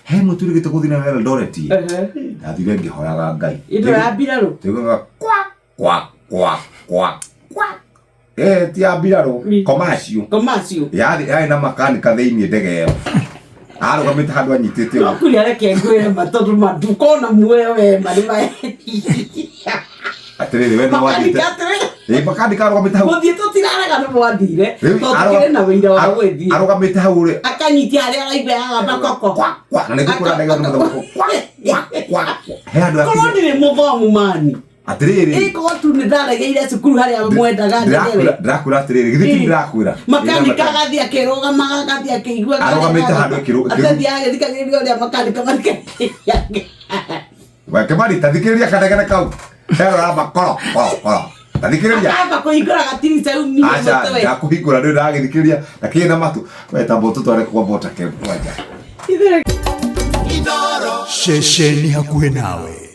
he mutu ri gituguthi na wera doreti athire ngihoyaga Ngai indo ya mbirarũ tiguga kwa ti ya mbirarũ komacio yathi na makanika thiini ndege yo arugamite handu anyitite yo Kuria reke ngwire matondu madukona muoyo we mari atiriri we no wathite makanika arugamite hau muthie tutiraraga no mwathire tokire na wira wa gwithie arugamite hau ri akanyiti aria araigua agamba koko na nikukura ndege no he handu akire ndire muthomu mani atiriri iko tu ni ndarageire cukuru haria mwendaga ndege ndakura atiriri githiti ndirakwira makanika gathi akirugama gathi akigua arugamite handu gathi agithikagiriria uria makanika marike wa kemari tathikiriria kadagana kau hera bakoro tathikiriria aba kuhingura gatirica umi acha ndakuhingura ndio ndagithikiriria lakini na matu weta mbotu tware kwa bota ke kwanja Inooro shesheni hakuhe nawe.